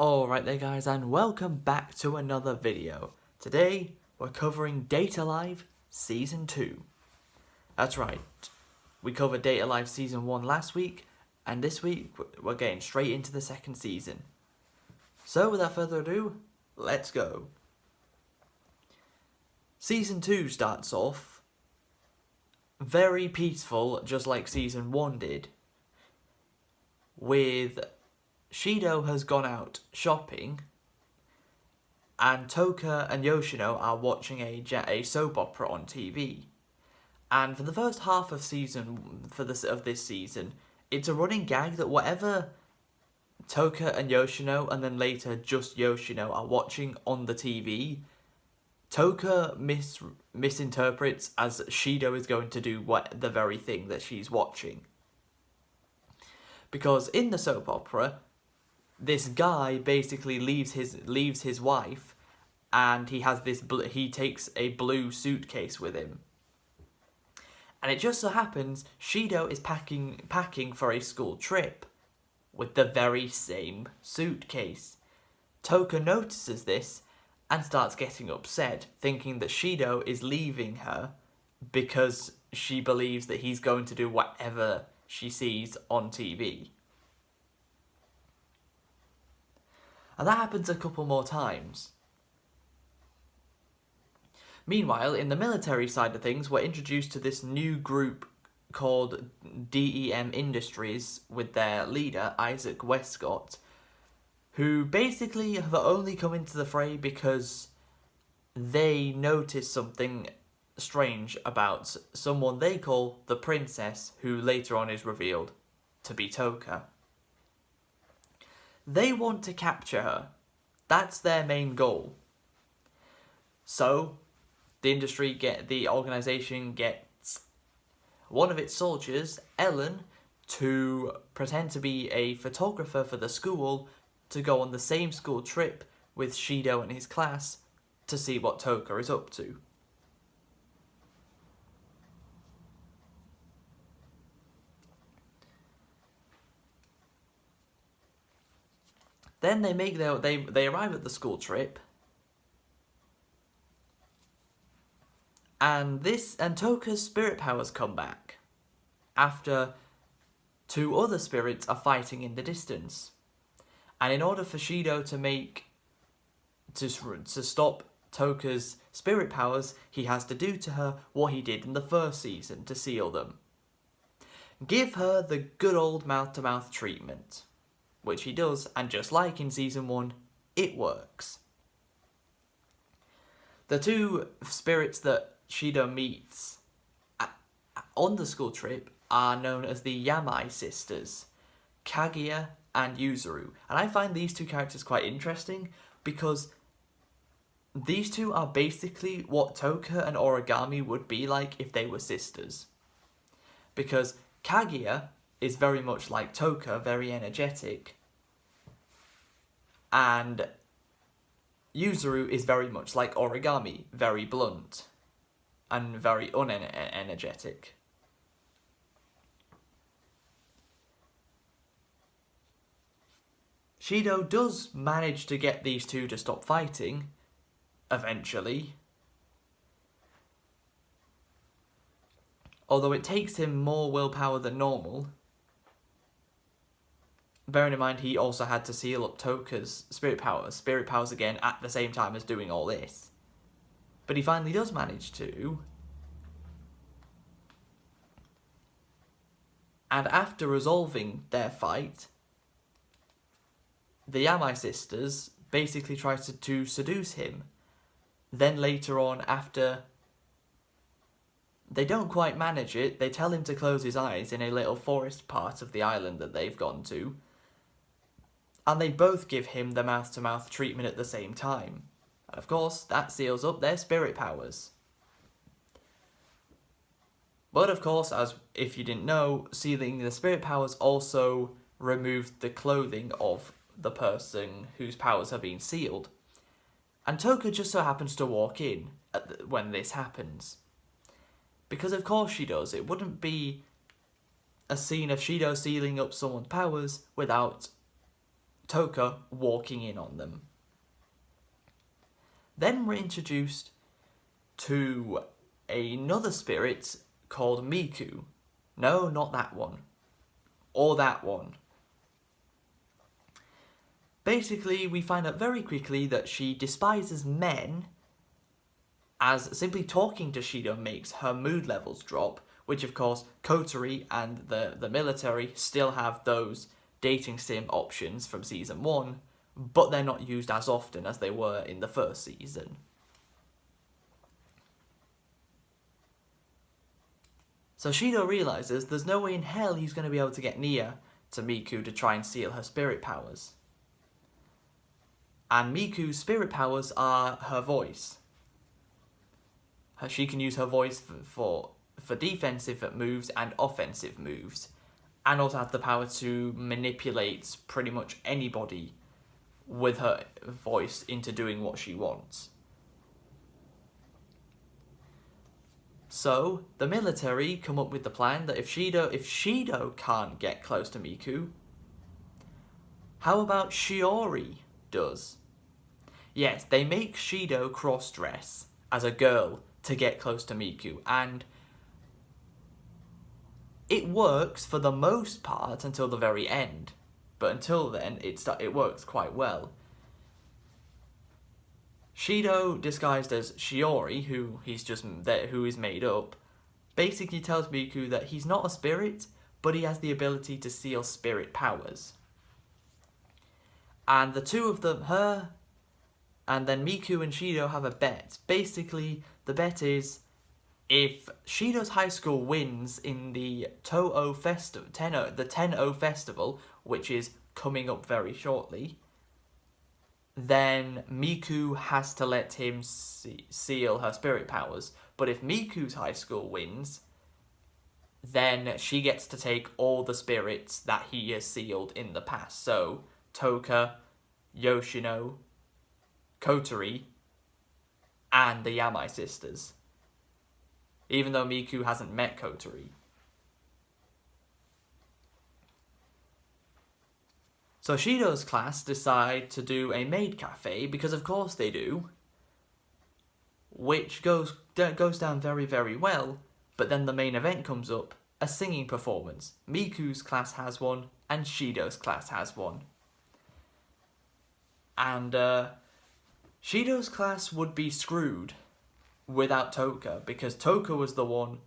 Alright there guys, and welcome back to another video. Today we're covering Date A Live Season 2. That's right, we covered Date A Live Season 1 last week, and this week we're getting straight into the second season. So without further ado, let's go. Season 2 starts off very peaceful, just like Season 1 did, with Shido has gone out shopping, and Toka and Yoshino are watching a soap opera on TV. And for the first half of this season, it's a running gag that whatever Toka and Yoshino, and then later just Yoshino, are watching on the TV, Toka misinterprets as Shido is going to do the very thing that she's watching. Because in the soap opera, this guy basically leaves his wife, and he takes a blue suitcase with him. And it just so happens Shido is packing for a school trip with the very same suitcase. Toka notices this and starts getting upset, thinking that Shido is leaving her because she believes that he's going to do whatever she sees on TV. And that happens a couple more times. Meanwhile, in the military side of things, we're introduced to this new group called DEM Industries with their leader, Isaac Westcott, who basically have only come into the fray because they notice something strange about someone they call the Princess, who later on is revealed to be Toka. They want to capture her. That's their main goal. So, the organization gets one of its soldiers, Ellen, to pretend to be a photographer for the school to go on the same school trip with Shido and his class to see what Toka is up to. Then they arrive at the school trip, and Toka's spirit powers come back after two other spirits are fighting in the distance. And in order for Shido to stop Toka's spirit powers, he has to do to her what he did in the first season to seal them. Give her the good old mouth-to-mouth treatment, which he does, and just like in Season 1, it works. The two spirits that Shido meets on the school trip are known as the Yamai sisters, Kaguya and Yuzuru. And I find these two characters quite interesting because these two are basically what Toka and Origami would be like if they were sisters. Because Kaguya is very much like Toka, very energetic, and Yuzuru is very much like Origami, very blunt and very unenergetic. Shido does manage to get these two to stop fighting, eventually, although it takes him more willpower than normal. Bearing in mind he also had to seal up Toka's spirit powers again at the same time as doing all this. But he finally does manage to. And after resolving their fight, the Yamai sisters basically try to seduce him. Then later on, after they don't quite manage it, they tell him to close his eyes in a little forest part of the island that they've gone to. And they both give him the mouth-to-mouth treatment at the same time. And of course, that seals up their spirit powers. But of course, as if you didn't know, sealing the spirit powers also removed the clothing of the person whose powers have been sealed. And Toka just so happens to walk in when this happens. Because of course she does. It wouldn't be a scene of Shido sealing up someone's powers without Toka walking in on them. Then we're introduced to another spirit called Miku. No, not that one. Or that one. Basically, we find out very quickly that she despises men, as simply talking to Shido makes her mood levels drop, which of course Kotori and the military still have those dating sim options from season 1, but they're not used as often as they were in the first season. So Shido realises there's no way in hell he's going to be able to get near to Miku to try and steal her spirit powers. And Miku's spirit powers are her voice. She can use her voice for defensive moves and offensive moves, and also has the power to manipulate pretty much anybody with her voice into doing what she wants. So, the military come up with the plan that if Shido can't get close to Miku, how about Shiori does? Yes, they make Shido cross-dress as a girl to get close to Miku, and it works for the most part until the very end. But until then, it works quite well. Shido, disguised as Shiori, who is made up, basically tells Miku that he's not a spirit, but he has the ability to seal spirit powers. And the two of them, and then Miku and Shido have a bet. Basically, the bet is, if Shido's high school wins in the Toho Festival, the Tenno Festival, which is coming up very shortly, then Miku has to let him seal her spirit powers. But if Miku's high school wins, then she gets to take all the spirits that he has sealed in the past. So, Toka, Yoshino, Kotori, and the Yamai sisters. Even though Miku hasn't met Kotori. So Shido's class decide to do a maid cafe, because of course they do, which goes down very, very well, but then the main event comes up, a singing performance. Miku's class has one, and Shido's class has one. And Shido's class would be screwed without Toka, because Toka was the one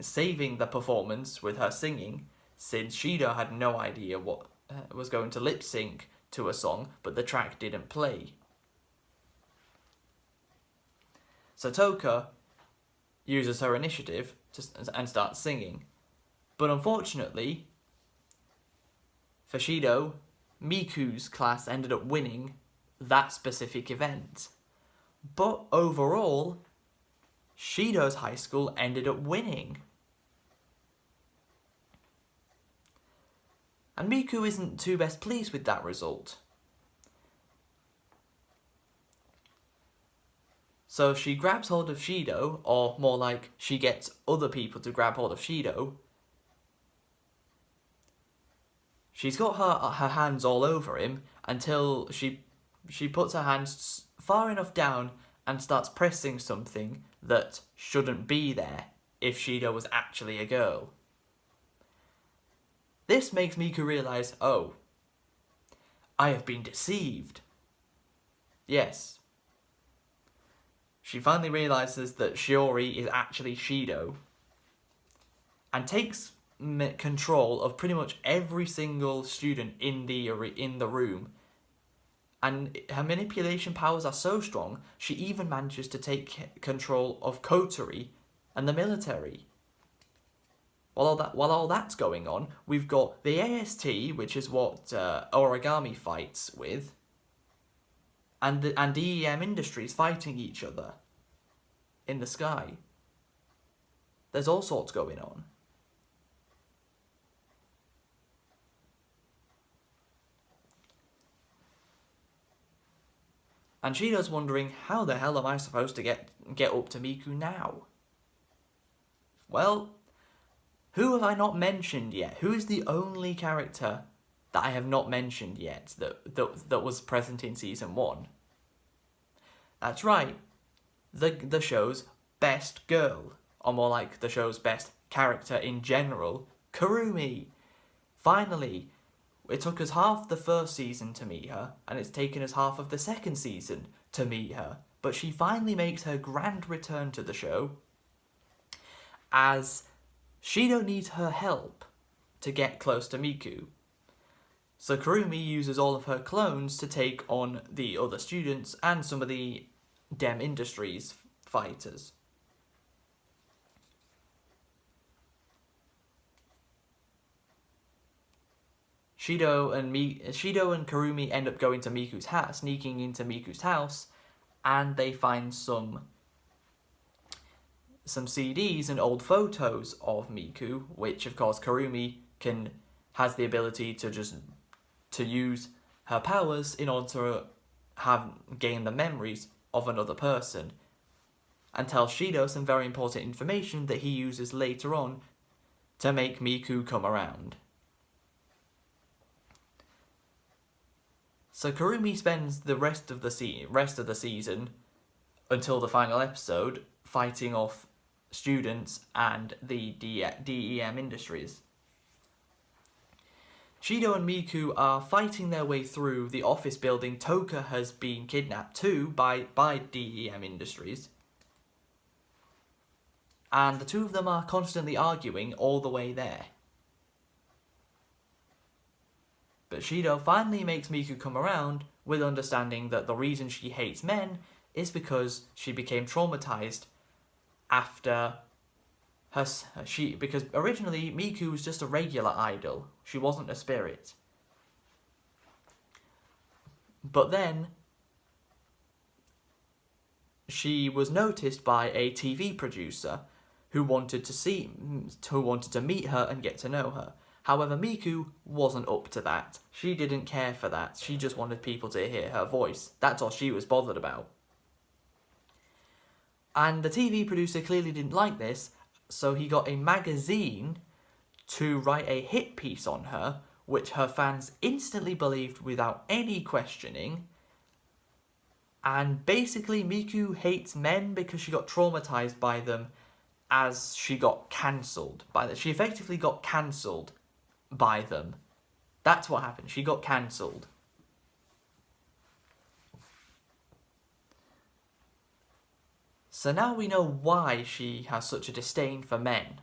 saving the performance with her singing, since Shido had no idea what was going to lip sync to a song, but the track didn't play. So Toka uses her initiative and starts singing. But unfortunately, for Shido, Miku's class ended up winning that specific event. But overall, Shido's high school ended up winning. And Miku isn't too best pleased with that result. So she grabs hold of Shido, or more like, she gets other people to grab hold of Shido. She's got her hands all over him until she puts her hands far enough down and starts pressing something that shouldn't be there if Shido was actually a girl. This makes Miku realise, oh, I have been deceived. Yes. She finally realises that Shiori is actually Shido, and takes control of pretty much every single student in the room. And her manipulation powers are so strong, she even manages to take control of Kotori and the military. While all that's going on, we've got the AST, which is what Origami fights with, and DEM Industries fighting each other in the sky. There's all sorts going on. And Shido's wondering, how the hell am I supposed to get up to Miku now? Well, who have I not mentioned yet? Who is the only character that I have not mentioned yet that was present in season 1. That's right, the show's best girl, or more like the show's best character in general, Kurumi. Finally, it took us half the first season to meet her, and it's taken us half of the second season to meet her, but she finally makes her grand return to the show as Shido needs her help to get close to Miku. So Kurumi uses all of her clones to take on the other students and some of the Dem Industries fighters. Shido and Kurumi end up going to Miku's house, sneaking into Miku's house, and they find some CDs and old photos of Miku, which of course Kurumi has the ability to use her powers in order to gain the memories of another person, and tells Shido some very important information that he uses later on to make Miku come around. So Kurumi spends the rest of the season until the final episode fighting off students and the DEM Industries. Shido and Miku are fighting their way through the office building Toka has been kidnapped to by DEM Industries. And the two of them are constantly arguing all the way there. But Shido finally makes Miku come around with understanding that the reason she hates men is because she became traumatized after because originally Miku was just a regular idol. She wasn't a spirit. But then she was noticed by a TV producer who wanted to meet her and get to know her. However, Miku wasn't up to that. She didn't care for that. She just wanted people to hear her voice. That's all she was bothered about. And the TV producer clearly didn't like this, so he got a magazine to write a hit piece on her, which her fans instantly believed without any questioning. And basically, Miku hates men because she got traumatized by them as she got cancelled by them. She effectively got cancelled by them. That's what happened. She got cancelled. So now we know why she has such a disdain for men.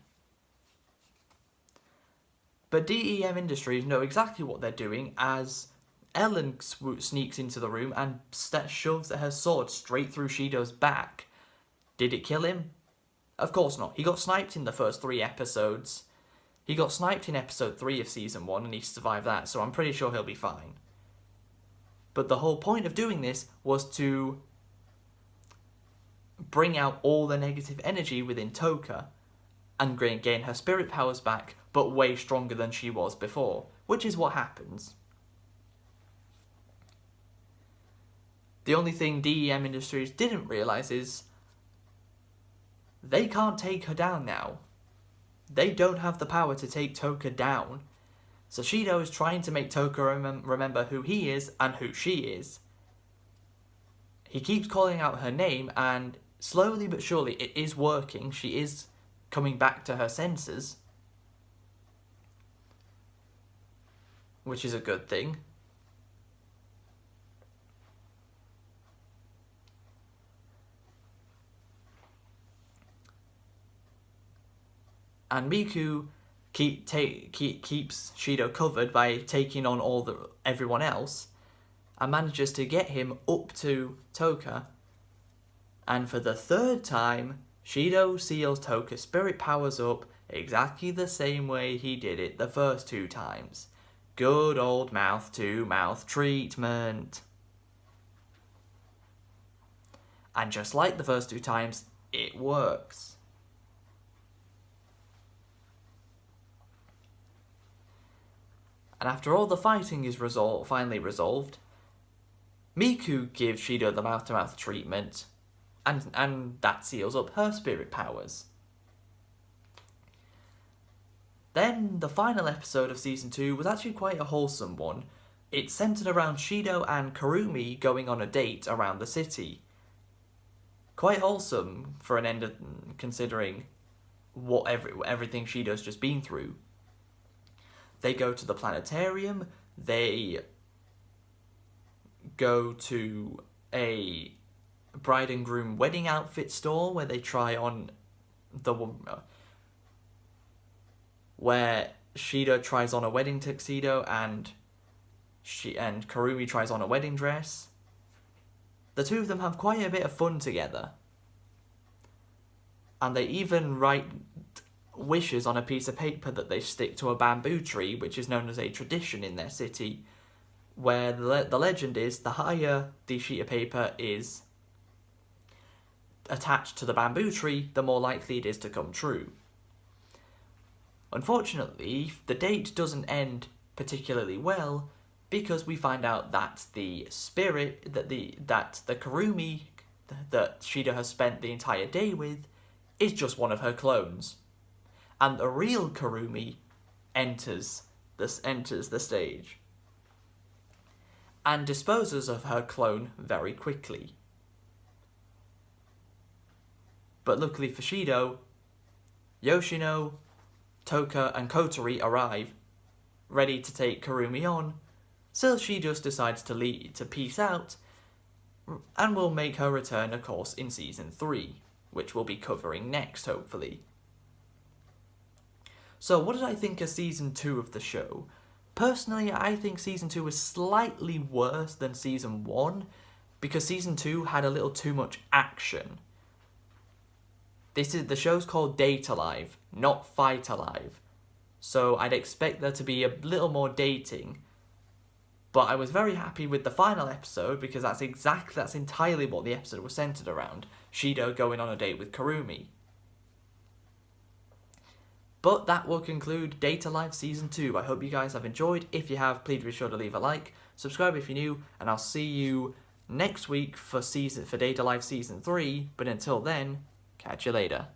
But DEM Industries know exactly what they're doing as Ellen sneaks into the room and shoves her sword straight through Shido's back. Did it kill him? Of course not. He got sniped in the first 3 episodes. He got sniped in episode 3 of season 1 and he survived that, so I'm pretty sure he'll be fine. But the whole point of doing this was to bring out all the negative energy within Toka and gain her spirit powers back, but way stronger than she was before, which is what happens. The only thing DEM Industries didn't realise is they can't take her down now. They don't have the power to take Toka down. So Shido is trying to make Toka remember who he is and who she is. He keeps calling out her name, and slowly but surely it is working. She is coming back to her senses, which is a good thing. And Miku keeps Shido covered by taking on everyone else, and manages to get him up to Toka. And for the 3rd time, Shido seals Toka's spirit powers up exactly the same way he did it the first 2 times. Good old mouth-to-mouth treatment. And just like the first 2 times, it works. And after all the fighting is finally resolved, Miku gives Shido the mouth-to-mouth treatment, and that seals up her spirit powers. Then the final episode of season 2 was actually quite a wholesome one. It centered around Shido and Kurumi going on a date around the city. Quite wholesome for an end of, considering everything Shido's just been through. They go to the planetarium, they go to a bride and groom wedding outfit store where they try on where Shido tries on a wedding tuxedo and Kurumi tries on a wedding dress. The two of them have quite a bit of fun together. And they even write wishes on a piece of paper that they stick to a bamboo tree, which is known as a tradition in their city, where the legend is the higher the sheet of paper is attached to the bamboo tree, the more likely it is to come true. Unfortunately, the date doesn't end particularly well, because we find out that the spirit that the Kurumi that Shido has spent the entire day with is just one of her clones, and the real Kurumi enters the stage and disposes of her clone very quickly. But luckily for Shido, Yoshino, Toka, and Kotori arrive, ready to take Kurumi on, so she just decides to peace out, and will make her return, of course, in Season 3, which we'll be covering next, hopefully. So, what did I think of Season 2 of the show? Personally, I think Season 2 was slightly worse than Season 1, because Season 2 had a little too much action. The show's called Date Alive, not Fight Alive, so I'd expect there to be a little more dating. But I was very happy with the final episode, because that's entirely what the episode was centered around. Shido going on a date with Kurumi. But that will conclude Date Alive Season 2. I hope you guys have enjoyed. If you have, please be sure to leave a like, subscribe if you're new, and I'll see you next week for Date Alive Season 3. But until then, catch you later.